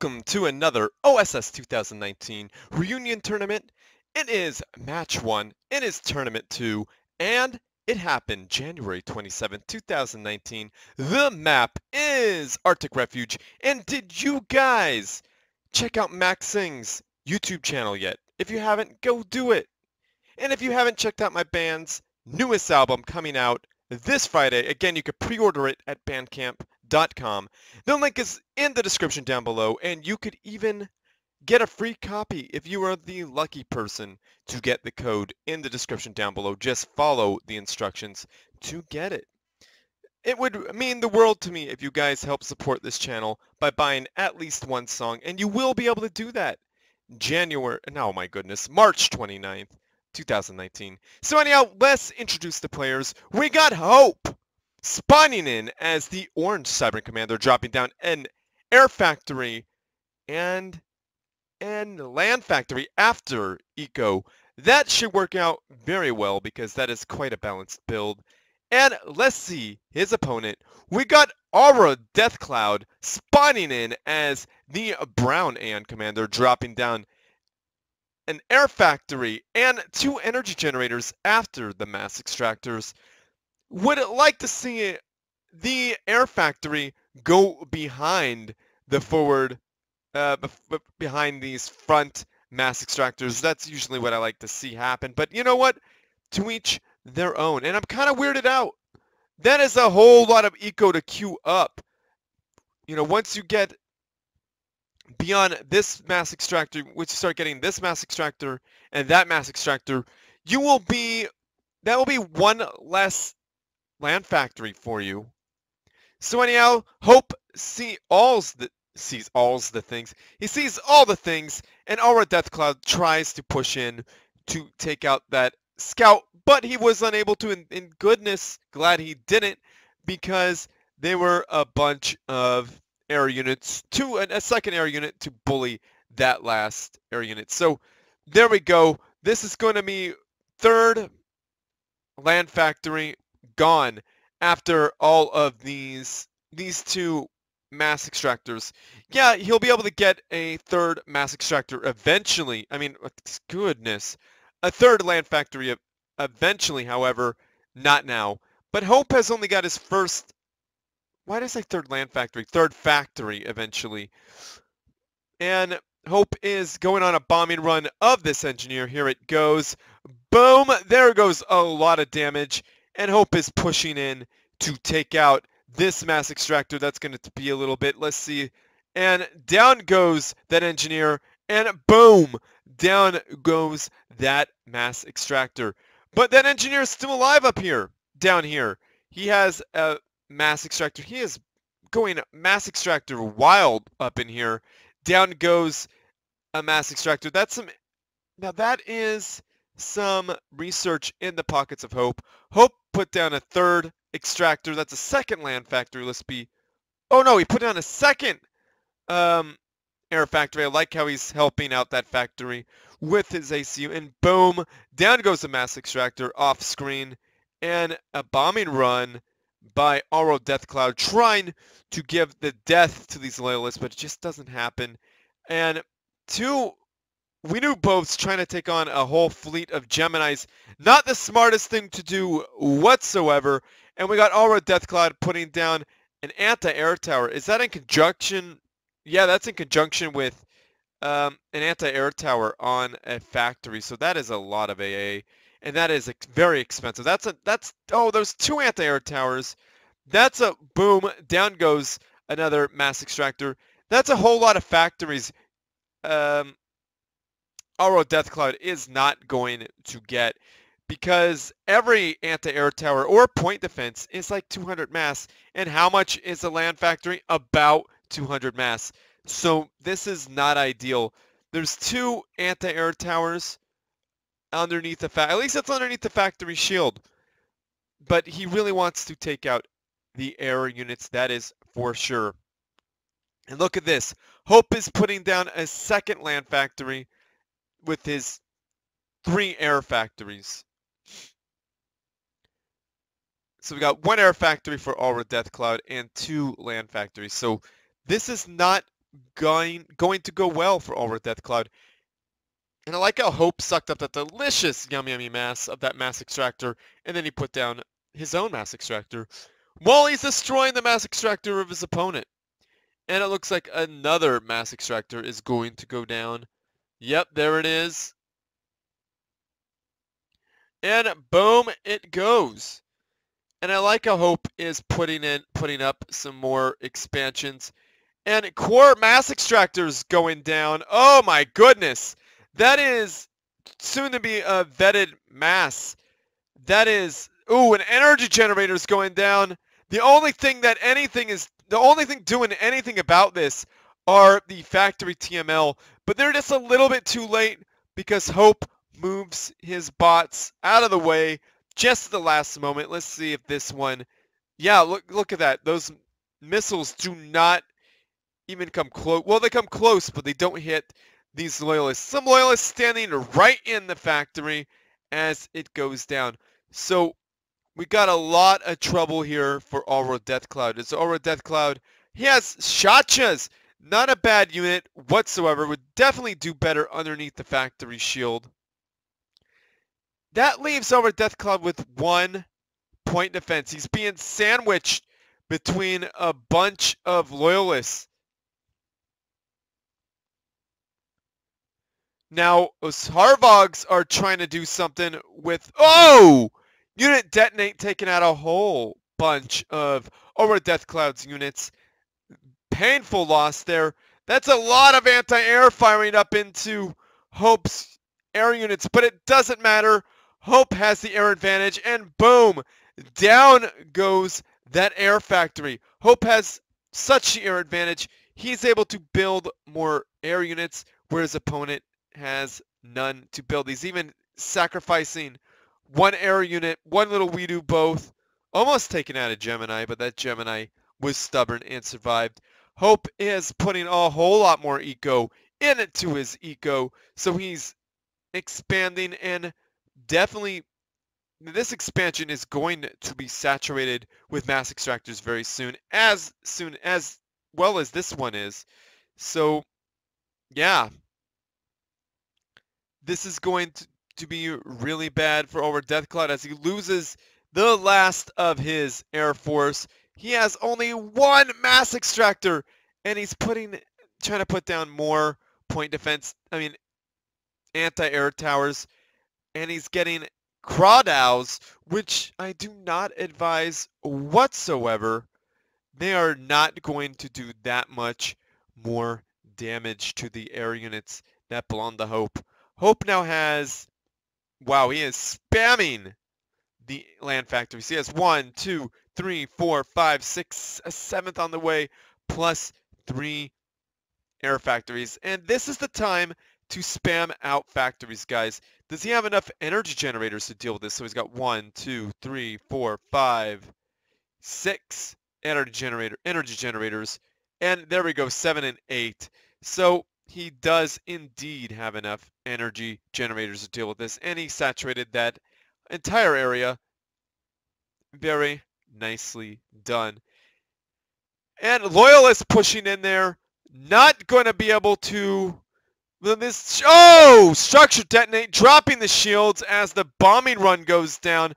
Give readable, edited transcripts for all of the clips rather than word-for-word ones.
Welcome to another OSS 2019 reunion tournament. It is match 1, it is tournament 2, and it happened January 27, 2019. The map is Arctic Refuge, and did you guys check out Max Sing's YouTube channel yet? If you haven't, go do it. And if you haven't checked out my band's newest album coming out this Friday, again, you can pre-order it at bandcamp.com. The link is in the description down below, and you could even get a free copy if you are the lucky person to get the code in the description down below. Just follow the instructions to get it. It would mean the world to me if you guys help support this channel by buying at least one song, and you will be able to do that March 29th. 2019. So anyhow, let's introduce the players. We got Hope spawning in as the Orange Cyber Commander, dropping down an Air Factory and Land Factory after Eco. That should work out very well because that is quite a balanced build. And let's see his opponent. We got AuraDeathCloud spawning in as the Brown Aeon Commander, dropping down an Air Factory and 2 energy generators after the Mass Extractors. Would like to see the Air Factory go behind the forward, behind these front Mass Extractors. That's usually what I like to see happen. But you know what? To each their own. And I'm kind of weirded out. That is a whole lot of eco to queue up. You know, once you get beyond this Mass Extractor, once you start getting this Mass Extractor and that Mass Extractor, that will be one less Land Factory for you. So anyhow, Hope sees all the things. He sees all the things, and AuraDeathCloud tries to push in to take out that scout, but he was unable to. In goodness, glad he didn't, because there were a bunch of air units, a second air unit to bully that last air unit. So there we go. This is going to be third Land Factory gone after all of these 2 Mass Extractors. Yeah, he'll be able to get a third Mass Extractor eventually. I mean, goodness. A third Land Factory eventually, however, not now. But Hope has only got his first... Why did I say third Land Factory? Third factory, eventually. And Hope is going on a bombing run of this engineer. Here it goes. Boom! There goes a lot of damage. And Hope is pushing in to take out this Mass Extractor. That's going to be a little bit. Let's see. And down goes that engineer. And boom! Down goes that Mass Extractor. But that engineer is still alive up here. Down here. He has a Mass Extractor. He is going Mass Extractor wild up in here. Down goes a Mass Extractor. Now that is some research in the pockets of Hope. Hope put down a third extractor. That's a second Land Factory. Oh no, he put down a second Air Factory. I like how he's helping out that factory with his ACU. And boom, down goes the Mass Extractor off screen. And a bombing run by AuraDeathCloud, trying to give the death to these loyalists, but it just doesn't happen. And we knew both's trying to take on a whole fleet of Geminis. Not the smartest thing to do whatsoever. And we got AuraDeathCloud putting down an anti-air tower. Is that in conjunction? Yeah, that's in conjunction with an anti-air tower on a factory. So that is a lot of AA. And that is very expensive. Those 2 anti-air towers. That's a boom. Down goes another Mass Extractor. That's a whole lot of factories. AuraDeathCloud is not going to get, because every anti-air tower or point defense is like 200 mass. And how much is a Land Factory? About 200 mass. So this is not ideal. There's 2 anti-air towers underneath at least it's underneath the factory shield. But he really wants to take out the air units, that is for sure. And look at this. Hope is putting down a second Land Factory with his 3 air factories. So we got 1 air factory for AuraDeathCloud and 2 land factories. So this is not going to go well for AuraDeathCloud. And I like how Hope sucked up that delicious yummy mass of that mass extractor, and then he put down his own mass extractor while he's destroying the mass extractor of his opponent. And it looks like another mass extractor is going to go down. Yep, there it is. And boom, it goes. And I like how Hope is putting up some more expansions. And core mass extractors going down. Oh my goodness. That is soon to be a vetted mass. That is, ooh, an energy generator is going down. The only thing doing anything about this are the factory TML, but they're just a little bit too late because Hope moves his bots out of the way just at the last moment. Let's see if this one, yeah, look at that. Those missiles do not even come close. Well, they come close, but they don't hit these loyalists. Some loyalists standing right in the factory as it goes down. So we got a lot of trouble here for AuraDeathCloud. It's AuraDeathCloud. He has Shachas. Not a bad unit whatsoever. Would definitely do better underneath the factory shield. That leaves AuraDeathCloud with 1 point defense. He's being sandwiched between a bunch of loyalists. Now, those Harvogs are trying to do something with... Oh! Unit detonate taking out a whole bunch of AuraDeathCloud's units. Painful loss there. That's a lot of anti-air firing up into Hope's air units, but it doesn't matter. Hope has the air advantage, and boom! Down goes that air factory. Hope has such the air advantage, he's able to build more air units, where his opponent has none to build. He's even sacrificing 1 air unit, 1 little Weedu both. Almost taken out a Gemini, but that Gemini was stubborn and survived. Hope is putting a whole lot more eco into his eco, so he's expanding, and definitely this expansion is going to be saturated with mass extractors very soon as well as this one is. So yeah, this is going to be really bad for AuraDeathCloud as he loses the last of his air force. He has only 1 mass extractor, and he's trying to put down more point defense, anti-air towers, and he's getting Crawdaws, which I do not advise whatsoever. They are not going to do that much more damage to the air units that belong to Hope. Hope now has, wow, he is spamming the land factories. He has 1, 2, 3, 4, 5, 6, a 7th on the way, plus 3 air factories. And this is the time to spam out factories, guys. Does he have enough energy generators to deal with this? So he's got 1, 2, 3, 4, 5, 6 energy generators. And there we go, 7 and 8. So he does indeed have enough energy generators to deal with this. And he saturated that entire area. Very nicely done. And Loyalists pushing in there. Not going to be able to... Structure detonate, dropping the shields as the bombing run goes down.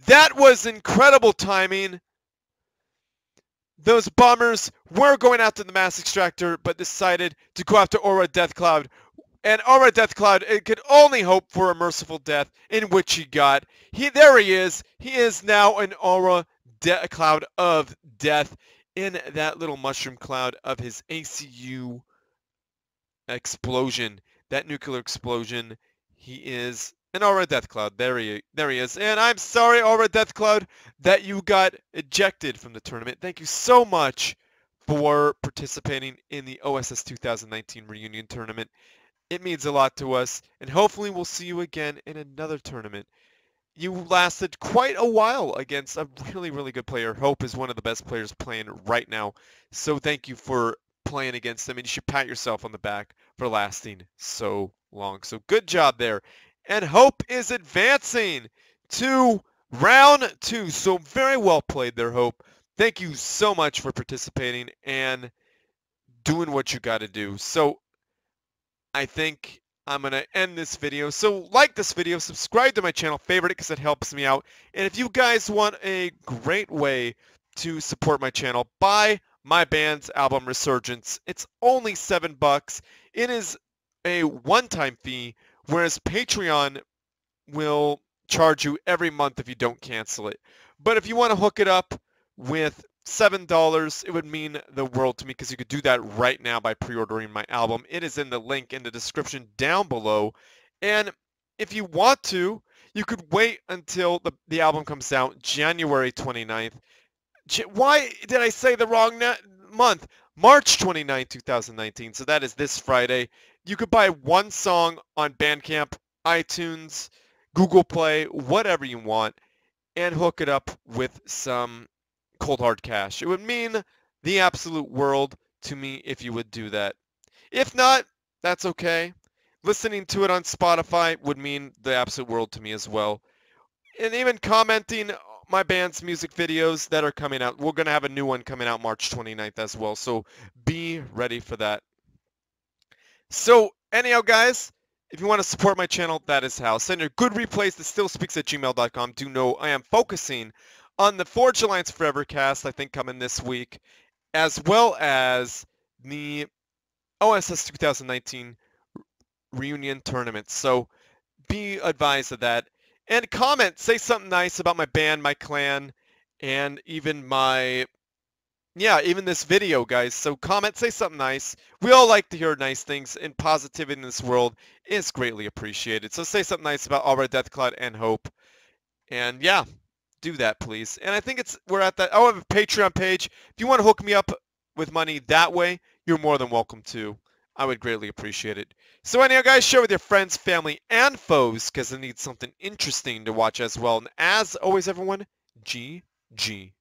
That was incredible timing. Those bombers were going after the mass extractor, but decided to go after AuraDeathCloud. And AuraDeathCloud, it could only hope for a merciful death, in which he got. There he is. He is now an AuraDeathCloud of death in that little mushroom cloud of his ACU explosion, that nuclear explosion. He is an AuraDeathCloud. There he is. And I'm sorry, AuraDeathCloud, that you got ejected from the tournament. Thank you so much for participating in the OSS 2019 reunion tournament. It means a lot to us, and hopefully we'll see you again in another tournament. You lasted quite a while against a really, really good player. Hope is one of the best players playing right now. So thank you for playing against them, and you should pat yourself on the back for lasting so long. So good job there. And Hope is advancing to round 2. So very well played there, Hope. Thank you so much for participating, and doing what you got to do. So I think I'm going to end this video. So like this video, subscribe to my channel, favorite it because it helps me out. And if you guys want a great way to support my channel, buy my band's album Resurgence. It's only $7. It is a one-time fee, whereas Patreon will charge you every month if you don't cancel it. But if you want to hook it up with $7, it would mean the world to me because you could do that right now by pre-ordering my album. It is in the link in the description down below. And if you want to, you could wait until the album comes out January 29th. Why did I say the wrong month? March 29, 2019. So that is this Friday. You could buy one song on Bandcamp, iTunes, Google Play, whatever you want, and hook it up with some cold hard cash. It would mean the absolute world to me if you would do that. If not, that's okay. Listening to it on Spotify would mean the absolute world to me as well. And even commenting my band's music videos that are coming out. We're going to have a new one coming out March 29th as well, so be ready for that. So anyhow, guys, if you want to support my channel, that is how. Send your good replays to stillspeaks@gmail.com. Do know I am focusing on the Forge Alliance Forever cast, I think, coming this week, as well as the OSS 2019 reunion tournament. So be advised of that. And comment, say something nice about my band, my clan, and even even this video, guys. So comment, say something nice. We all like to hear nice things, and positivity in this world is greatly appreciated. So say something nice about AuraDeathCloud and Hope. And yeah, do that, please. And I think we're at that. I have a Patreon page. If you want to hook me up with money that way, you're more than welcome to. I would greatly appreciate it. So anyhow, guys, share with your friends, family, and foes, because they need something interesting to watch as well. And as always, everyone, GG.